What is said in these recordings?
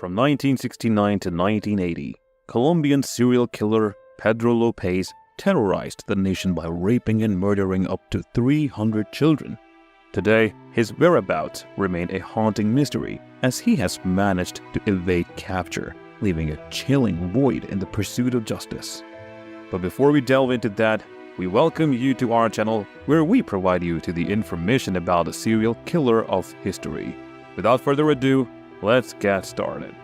From 1969 to 1980, Colombian serial killer Pedro Lopez terrorized the nation by raping and murdering up to 300 children. Today, his whereabouts remain a haunting mystery as he has managed to evade capture, leaving a chilling void in the pursuit of justice. But before we delve into that, we welcome you to our channel where we provide you to the information about a serial killer of history. Without further ado, let's get started.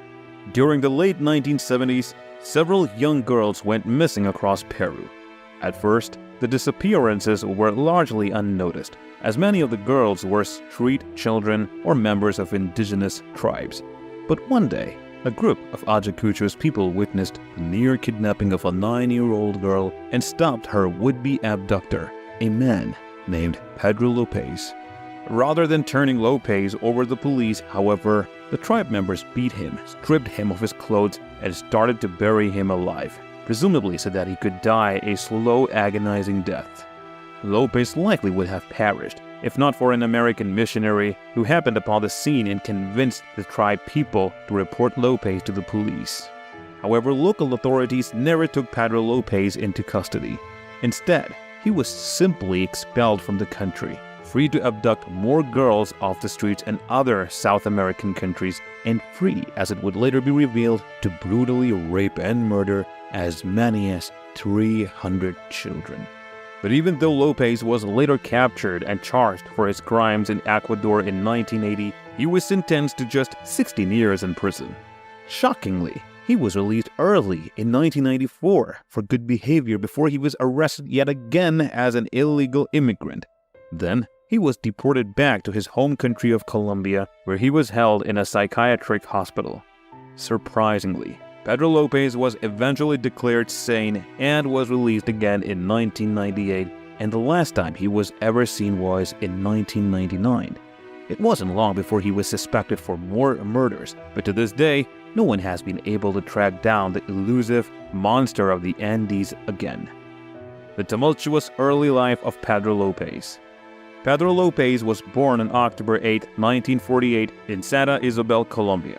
During the late 1970s, several young girls went missing across Peru. At first, the disappearances were largely unnoticed, as many of the girls were street children or members of indigenous tribes. But one day, a group of Ayacucho's people witnessed the near kidnapping of a 9-year-old girl and stopped her would-be abductor, a man named Pedro Lopez. Rather than turning Lopez over to the police, however, the tribe members beat him, stripped him of his clothes, and started to bury him alive, presumably so that he could die a slow, agonizing death. Lopez likely would have perished, if not for an American missionary who happened upon the scene and convinced the tribe people to report Lopez to the police. However, local authorities never took Pedro Lopez into custody. Instead, he was simply expelled from the country, free to abduct more girls off the streets and other South American countries, and free, as it would later be revealed, to brutally rape and murder as many as 300 children. But even though Lopez was later captured and charged for his crimes in Ecuador in 1980, he was sentenced to just 16 years in prison. Shockingly, he was released early in 1994 for good behavior before he was arrested yet again as an illegal immigrant. Then, he was deported back to his home country of Colombia, where he was held in a psychiatric hospital. Surprisingly, Pedro Lopez was eventually declared sane and was released again in 1998, and the last time he was ever seen was in 1999. It wasn't long before he was suspected for more murders, but to this day, no one has been able to track down the elusive monster of the Andes again. The tumultuous early life of Pedro Lopez. Pedro Lopez was born on October 8, 1948 in Santa Isabel, Colombia.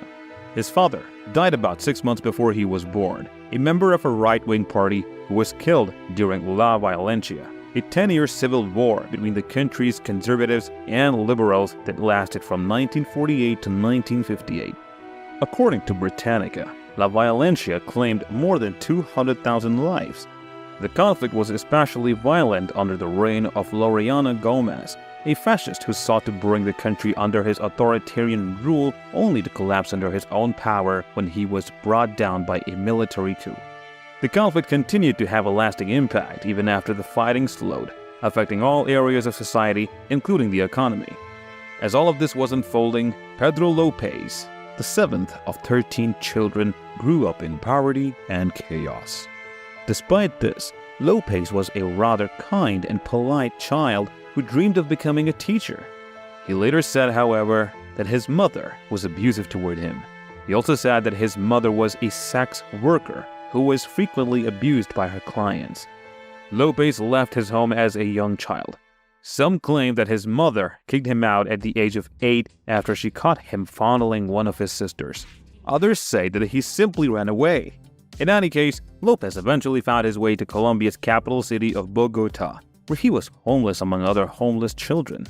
His father died about 6 months before he was born, a member of a right-wing party who was killed during La Violencia, a 10-year civil war between the country's conservatives and liberals that lasted from 1948 to 1958. According to Britannica, La Violencia claimed more than 200,000 lives. The conflict was especially violent under the reign of Laureano Gomez, a fascist who sought to bring the country under his authoritarian rule only to collapse under his own power when he was brought down by a military coup. The conflict continued to have a lasting impact even after the fighting slowed, affecting all areas of society, including the economy. As all of this was unfolding, Pedro Lopez, the 7th of 13 children, grew up in poverty and chaos. Despite this, Lopez was a rather kind and polite child who dreamed of becoming a teacher. He later said, however, that his mother was abusive toward him. He also said that his mother was a sex worker who was frequently abused by her clients. Lopez left his home as a young child. Some claim that his mother kicked him out at the age of 8 after she caught him fondling one of his sisters. Others say that he simply ran away. In any case, Lopez eventually found his way to Colombia's capital city of Bogota, where he was homeless among other homeless children.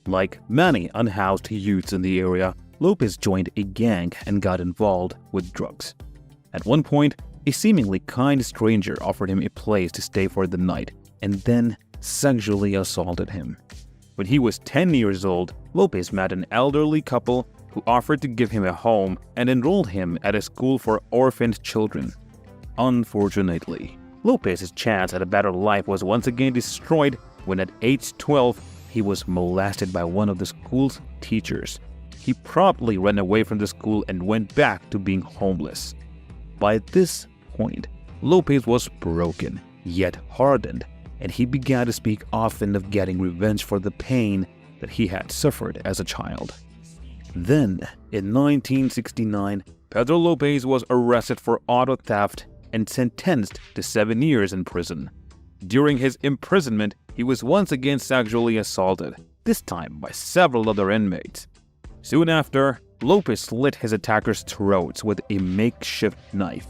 Like many unhoused youths in the area, Lopez joined a gang and got involved with drugs. At one point, a seemingly kind stranger offered him a place to stay for the night and then sexually assaulted him. When he was 10 years old, Lopez met an elderly couple who offered to give him a home and enrolled him at a school for orphaned children. Unfortunately, Lopez's chance at a better life was once again destroyed when at age 12, he was molested by one of the school's teachers. He promptly ran away from the school and went back to being homeless. By this point, Lopez was broken, yet hardened, and he began to speak often of getting revenge for the pain that he had suffered as a child. Then, in 1969, Pedro Lopez was arrested for auto theft and sentenced to 7 years in prison. During his imprisonment, he was once again sexually assaulted, this time by several other inmates. Soon after, Lopez slit his attackers' throats with a makeshift knife.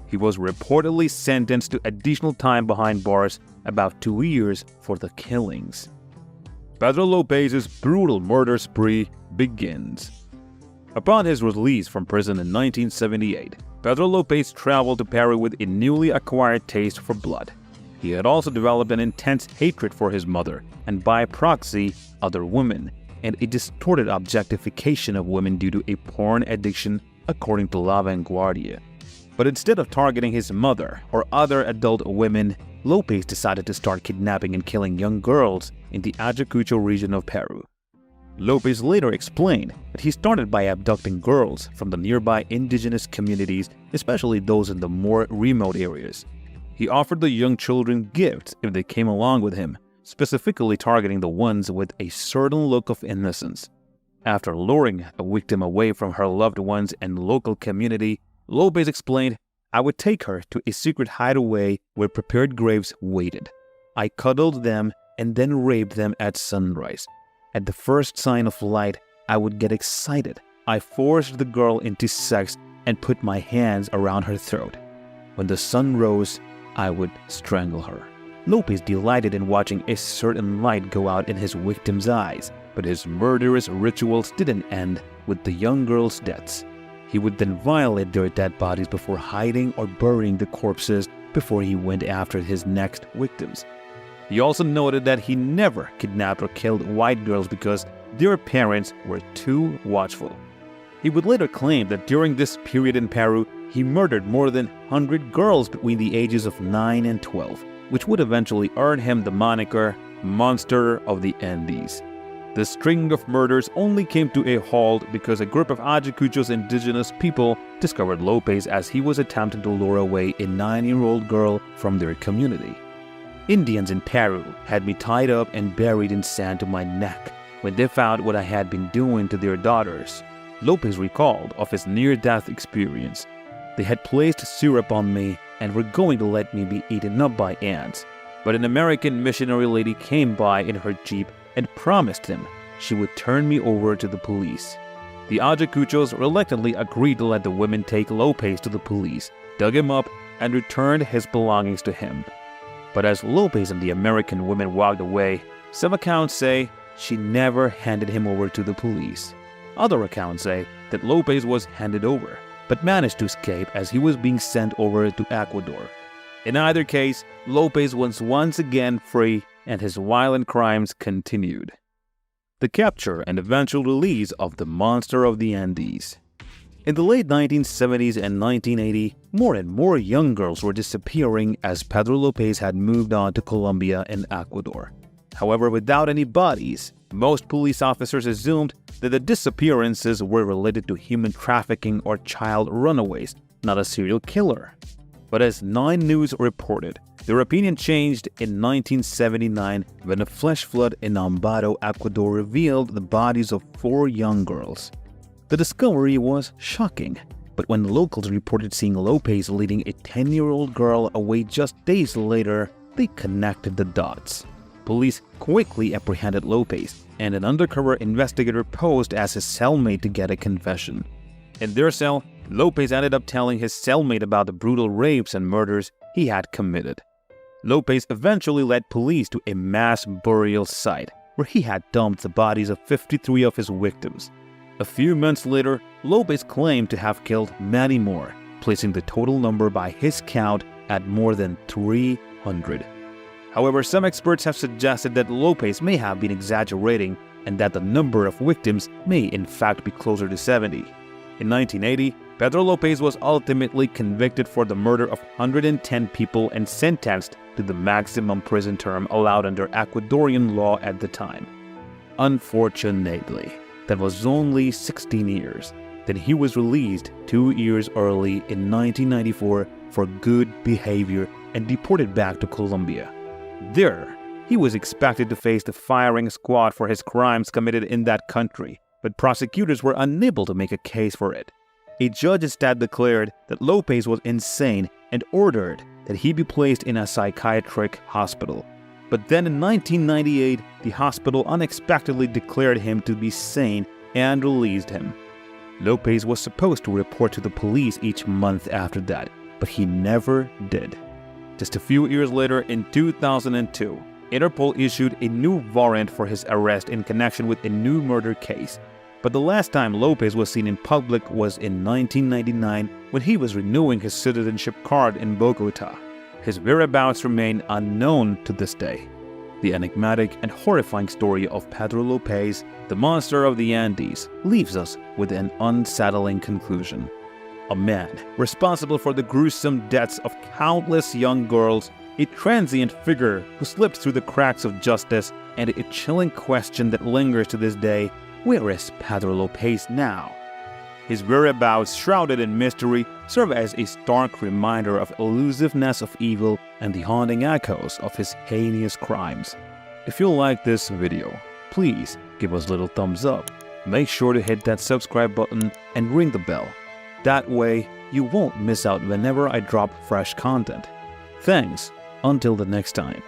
He was reportedly sentenced to additional time behind bars, about 2 years, for the killings. Pedro Lopez's brutal murder spree begins. Upon his release from prison in 1978, Pedro Lopez traveled to Peru with a newly acquired taste for blood. He had also developed an intense hatred for his mother, and by proxy, other women, and a distorted objectification of women due to a porn addiction, according to La Vanguardia. But instead of targeting his mother or other adult women, Lopez decided to start kidnapping and killing young girls in the Ayacucho region of Peru. Lopez later explained that he started by abducting girls from the nearby indigenous communities, especially those in the more remote areas. He offered the young children gifts if they came along with him, specifically targeting the ones with a certain look of innocence. After luring a victim away from her loved ones and local community, Lopez explained, "I would take her to a secret hideaway where prepared graves waited. I cuddled them and then raped them at sunrise. At the first sign of light, I would get excited. I forced the girl into sex and put my hands around her throat. When the sun rose, I would strangle her." Lopez delighted in watching a certain light go out in his victim's eyes, but his murderous rituals didn't end with the young girls' deaths. He would then violate their dead bodies before hiding or burying the corpses before he went after his next victims. He also noted that he never kidnapped or killed white girls because their parents were too watchful. He would later claim that during this period in Peru, he murdered more than 100 girls between the ages of 9 and 12, which would eventually earn him the moniker Monster of the Andes. The string of murders only came to a halt because a group of Ayacucho's indigenous people discovered Lopez as he was attempting to lure away a 9-year-old girl from their community. "Indians in Peru had me tied up and buried in sand to my neck when they found what I had been doing to their daughters," Lopez recalled of his near-death experience. "They had placed syrup on me and were going to let me be eaten up by ants, but an American missionary lady came by in her jeep and promised him she would turn me over to the police." The Ayacuchos reluctantly agreed to let the women take Lopez to the police, dug him up, and returned his belongings to him. But as Lopez and the American women walked away, some accounts say she never handed him over to the police. Other accounts say that Lopez was handed over, but managed to escape as he was being sent over to Ecuador. In either case, Lopez was once again free and his violent crimes continued. The capture and eventual release of the Monster of the Andes. In the late 1970s and 1980, more and more young girls were disappearing as Pedro Lopez had moved on to Colombia and Ecuador. However, without any bodies, most police officers assumed that the disappearances were related to human trafficking or child runaways, not a serial killer. But as 9 News reported, their opinion changed in 1979 when a flash flood in Ambato, Ecuador revealed the bodies of 4 young girls. The discovery was shocking, but when locals reported seeing Lopez leading a 10-year-old girl away just days later, they connected the dots. Police quickly apprehended Lopez, and an undercover investigator posed as his cellmate to get a confession. In their cell, Lopez ended up telling his cellmate about the brutal rapes and murders he had committed. Lopez eventually led police to a mass burial site where he had dumped the bodies of 53 of his victims. A few months later, Lopez claimed to have killed many more, placing the total number by his count at more than 300. However, some experts have suggested that Lopez may have been exaggerating and that the number of victims may in fact be closer to 70. In 1980, Pedro Lopez was ultimately convicted for the murder of 110 people and sentenced to the maximum prison term allowed under Ecuadorian law at the time. Unfortunately, that was only 16 years. Then he was released 2 years early in 1994 for good behavior and deported back to Colombia. There, he was expected to face the firing squad for his crimes committed in that country, but prosecutors were unable to make a case for it. A judge instead declared that Lopez was insane and ordered that he be placed in a psychiatric hospital. But then in 1998, the hospital unexpectedly declared him to be sane and released him. Lopez was supposed to report to the police each month after that, but he never did. Just a few years later, in 2002, Interpol issued a new warrant for his arrest in connection with a new murder case. But the last time Lopez was seen in public was in 1999 when he was renewing his citizenship card in Bogota. His whereabouts remain unknown to this day. The enigmatic and horrifying story of Pedro Lopez, the monster of the Andes, leaves us with an unsettling conclusion. A man responsible for the gruesome deaths of countless young girls, a transient figure who slipped through the cracks of justice, and a chilling question that lingers to this day: where is Pedro Lopez now? His whereabouts, shrouded in mystery, serve as a stark reminder of elusiveness of evil and the haunting echoes of his heinous crimes. If you like this video, please give us a little thumbs up. Make sure to hit that subscribe button and ring the bell. That way, you won't miss out whenever I drop fresh content. Thanks. Until the next time.